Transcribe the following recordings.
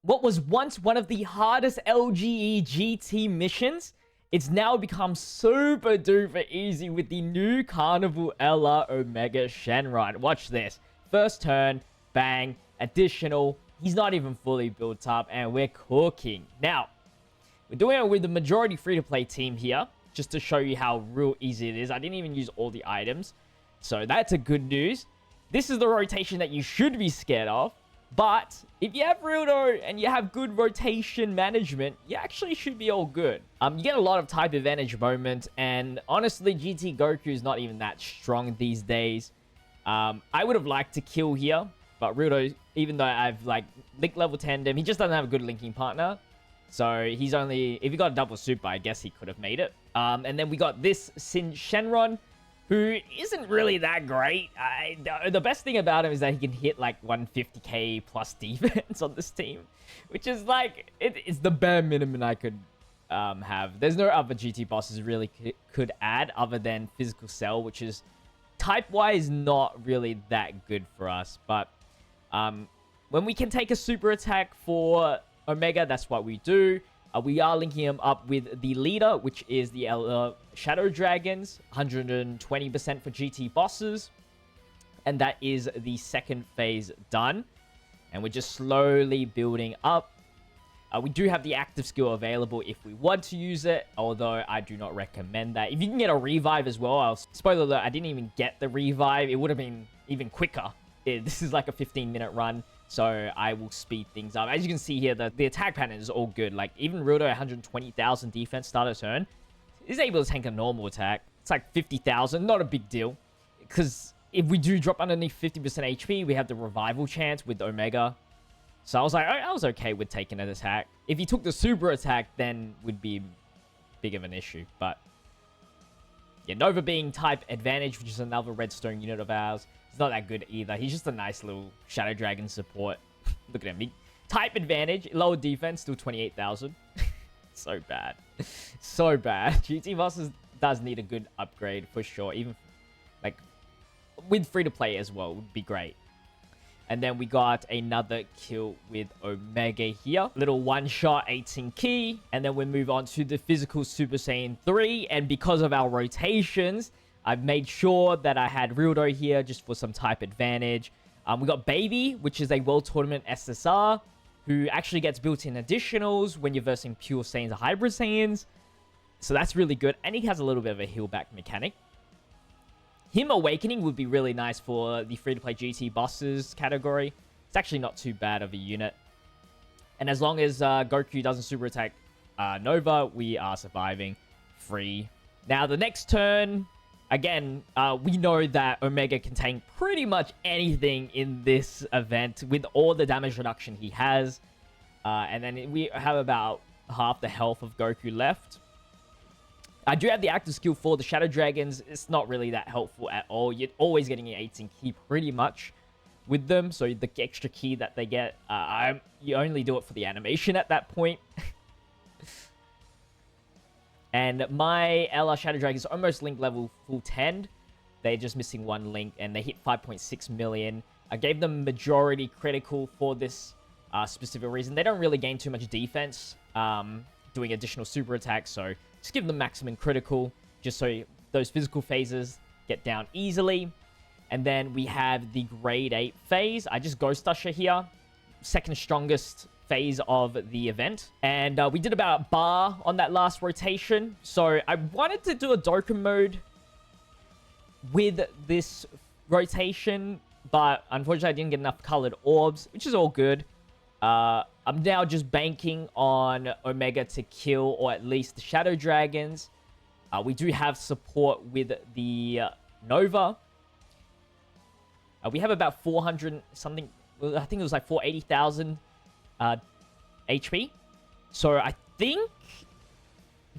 What was once one of the hardest LGE GT missions, it's now become super duper easy with the new Carnival LR Omega Shenron. Watch this. First turn, bang, additional. He's not even fully built up, and we're cooking. Now, we're doing it with the majority free-to-play team here, just to show you how real easy it is. I didn't even use all the items, so that's a good news. This is the rotation that you should be scared of. But if you have Rudo and you have good rotation management, you actually should be all good. You get a lot of type advantage moments, and honestly, GT Goku is not even that strong these days. I would have liked to kill here, but Rudo, even though I've like linked level 10 him, he just doesn't have a good linking partner. So he's only, if he got a double super, I guess he could have made it. And then we got this Sin Shenron, who isn't really that great. The best thing about him is that he can hit like 150k plus defense on this team, which is like, it's the bare minimum I could have. There's no other GT bosses really could add other than Physical Cell, which is type-wise not really that good for us. But when we can take a super attack for Omega, that's what we do. We are linking him up with the leader, which is the Shadow Dragons, 120% for GT bosses. And that is the second phase done. And we're just slowly building up. We do have the active skill available if we want to use it, although I do not recommend that. If you can get a revive as well, spoiler alert, I didn't even get the revive. It would have been even quicker. This is like a 15-minute run. So I will speed things up. As you can see here, the attack pattern is all good. Like even Rudo, 120,000 defense start of turn, is able to tank a normal attack. It's like 50,000, not a big deal. Because if we do drop underneath 50% HP, we have the revival chance with Omega. So I was like, I was okay with taking an attack. If he took the super attack, then would be big of an issue. But yeah, Nova being type advantage, which is another redstone unit of ours. It's not that good either. He's just a nice little Shadow Dragon support. Look at him. Type advantage, lower defense, still 28,000. So bad. So bad. GT Bosses does need a good upgrade for sure. Even like with free-to-play as well would be great. And then we got another kill with Omega here. Little one-shot 18 key. And then we move on to the physical Super Saiyan 3. And because of our rotations, I've made sure that I had Rudo here just for some type advantage. We got Baby, which is a World Tournament SSR, who actually gets built-in additionals when you're versing Pure Saiyans or Hybrid Saiyans. So that's really good. And he has a little bit of a heal back mechanic. Him Awakening would be really nice for the free-to-play GT bosses category. It's actually not too bad of a unit. And as long as Goku doesn't super attack Nova, we are surviving free. Now, the next turn, again, we know that Omega can tank pretty much anything in this event with all the damage reduction he has. And then we have about half the health of Goku left. I do have the active skill for the Shadow Dragons. It's not really that helpful at all. You're always getting an 18 key pretty much with them. So the extra key that they get, you only do it for the animation at that point. And my LR Shadow Dragon is almost link level full 10. They're just missing one link, and they hit 5.6 million. I gave them majority critical for this specific reason. They don't really gain too much defense doing additional super attacks, so just give them maximum critical, just so those physical phases get down easily. And then we have the grade 8 phase. I just Ghost Usher here. Second strongest phase of the event. And we did about bar on that last rotation. So I wanted to do a Dokkan mode with this rotation, but unfortunately I didn't get enough colored orbs, which is all good. I'm now just banking on Omega to kill, or at least the Shadow Dragons. We do have support with the Nova. We have about 400 something. I think it was like 480,000 HP. So I think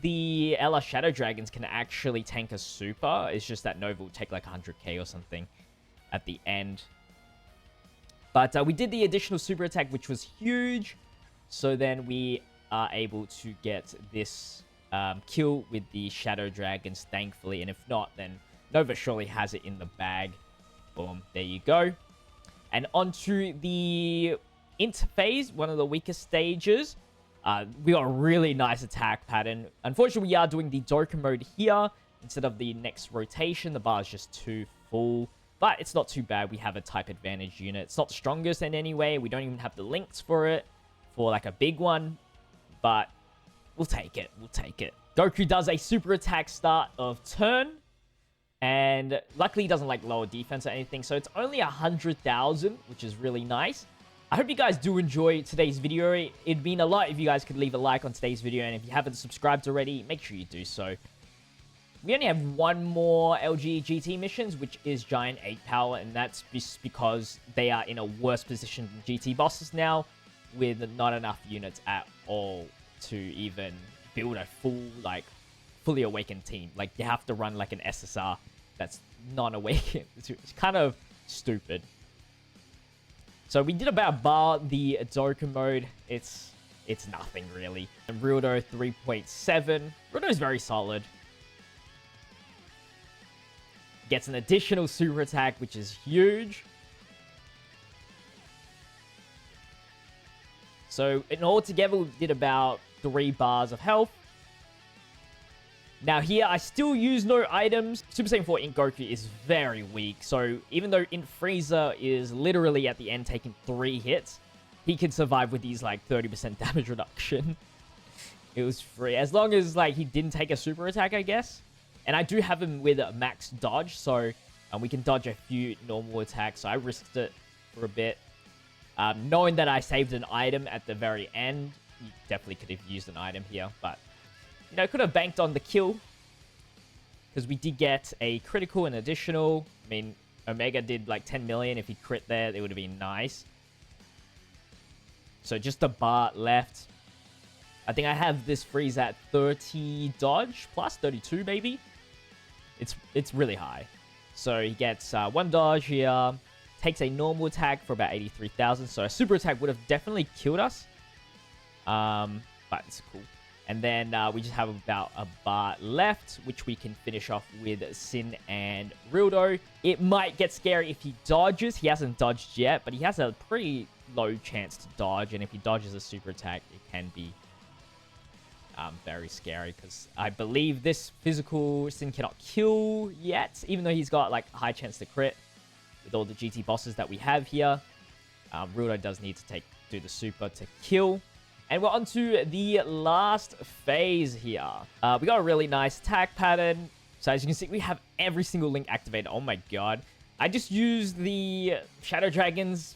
the LR Shadow Dragons can actually tank a super. It's just that Nova will take like 100k or something at the end. But we did the additional super attack, which was huge. So then we are able to get this kill with the Shadow Dragons, thankfully. And if not, then Nova surely has it in the bag. Boom, there you go. And onto the int phase, one of the weakest stages. We got a really nice attack pattern. Unfortunately, we are doing the Dokkan mode here instead of the next rotation. The bar is just too full, but it's not too bad. We have a type advantage unit. It's not the strongest in any way. We don't even have the links for it, for like a big one, but we'll take it. We'll take it. Goku does a super attack start of turn, and luckily he doesn't like lower defense or anything, so it's only 100,000, which is really nice. I hope you guys do enjoy today's video. It'd mean a lot if you guys could leave a like on today's video, and if you haven't subscribed already, make sure you do so. We only have one more LGE GT missions, which is Giant 8 Power, and that's just because they are in a worse position than GT bosses now, with not enough units at all to even build a fully awakened team. Like, you have to run like an SSR that's non-awakened. It's kind of stupid. So we did about bar the Dokkan mode. It's nothing really. And Rildo 3.7. Rildo is very solid. Gets an additional super attack, which is huge. So in all together, we did about 3 bars of health. Now here, I still use no items. Super Saiyan 4 Int Goku is very weak. So even though Int Frieza is literally at the end taking 3 hits, he can survive with these like 30% damage reduction. It was free. As long as like he didn't take a super attack, I guess. And I do have him with a max dodge, so we can dodge a few normal attacks. So I risked it for a bit. Knowing that I saved an item at the very end, you definitely could have used an item here, but you know, could have banked on the kill, because we did get a critical and additional. I mean, Omega did like 10 million. If he crit there, it would have been nice. So just a bar left. I think I have this freeze at 30 dodge plus 32 maybe. It's really high. So he gets 1 dodge here. Takes a normal attack for about 83,000. So a super attack would have definitely killed us. But it's cool. And then we just have about a bar left, which we can finish off with Sin and Rildo. It might get scary if he dodges. He hasn't dodged yet, but he has a pretty low chance to dodge. And if he dodges a super attack, it can be very scary, because I believe this physical Sin cannot kill yet, even though he's got like a high chance to crit with all the GT bosses that we have here. Rildo does need to do the super to kill. And we're on to the last phase here. We got a really nice attack pattern. So as you can see, we have every single link activated. Oh my god. I just used the Shadow Dragon's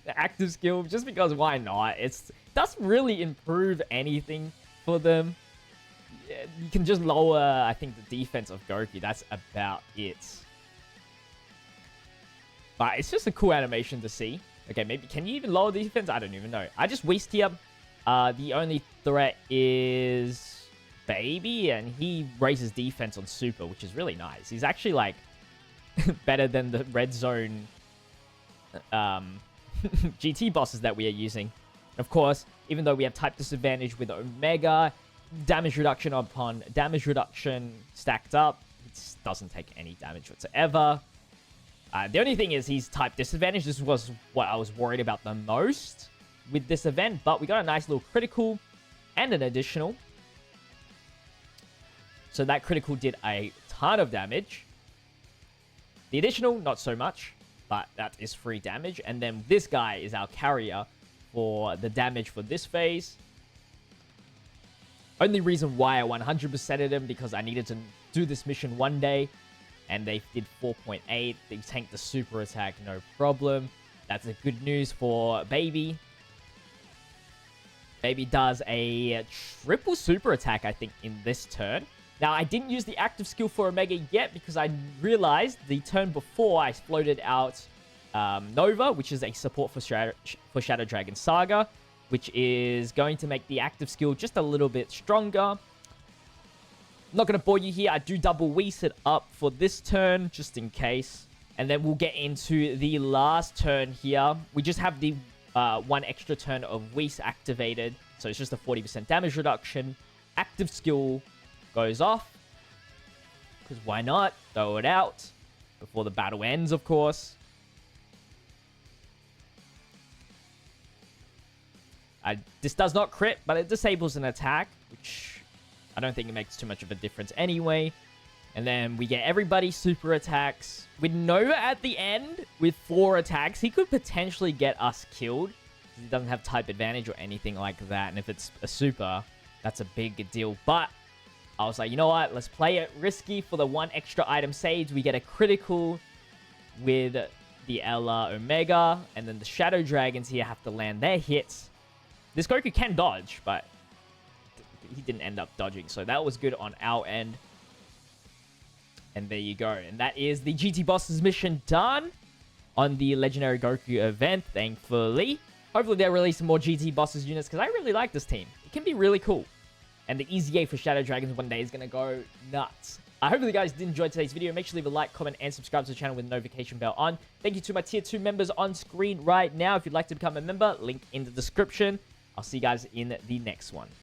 active skill just because why not? It doesn't really improve anything for them. You can just lower, I think, the defense of Goku. That's about it. But it's just a cool animation to see. Okay, maybe, can you even lower the defense? I don't even know. I just waste here. The only threat is Baby, and he raises defense on Super, which is really nice. He's actually, like, better than the Red Zone GT bosses that we are using. Of course, even though we have type disadvantage with Omega, damage reduction upon damage reduction stacked up, it doesn't take any damage whatsoever. The only thing is he's type disadvantage. This was what I was worried about the most with this event, but we got a nice little critical and an additional. So that critical did a ton of damage. The additional, not so much, but that is free damage. And then this guy is our carrier for the damage for this phase. Only reason why I 100%ed him, because I needed to do this mission one day. And they did 4.8. They tanked the super attack, no problem. That's a good news for Baby. Baby does a triple super attack, I think, in this turn. Now, I didn't use the active skill for Omega yet because I realized the turn before I floated out Nova, which is a support for Shadow Dragon Saga, which is going to make the active skill just a little bit stronger. I'm not going to bore you here. I do double Whis it up for this turn, just in case. And then we'll get into the last turn here. We just have the one extra turn of Whis activated. So it's just a 40% damage reduction. Active skill goes off. Because why not? Throw it out before the battle ends, of course. This does not crit, but it disables an attack, which I don't think it makes too much of a difference anyway. And then we get everybody super attacks. With Nova at the end, with 4 attacks, he could potentially get us killed. He doesn't have type advantage or anything like that. And if it's a super, that's a big deal. But I was like, you know what? Let's play it risky for the 1 extra item saved. We get a critical with the Ella Omega. And then the Shadow Dragons here have to land their hits. This Goku can dodge, but he didn't end up dodging. So that was good on our end. And there you go. And that is the GT Bosses mission done on the Legendary Goku event, thankfully. Hopefully they'll release some more GT Bosses units, because I really like this team. It can be really cool. And the Easy A for Shadow Dragons one day is going to go nuts. I hope you guys did enjoy today's video. Make sure to leave a like, comment, and subscribe to the channel with the notification bell on. Thank you to my Tier 2 members on screen right now. If you'd like to become a member, link in the description. I'll see you guys in the next one.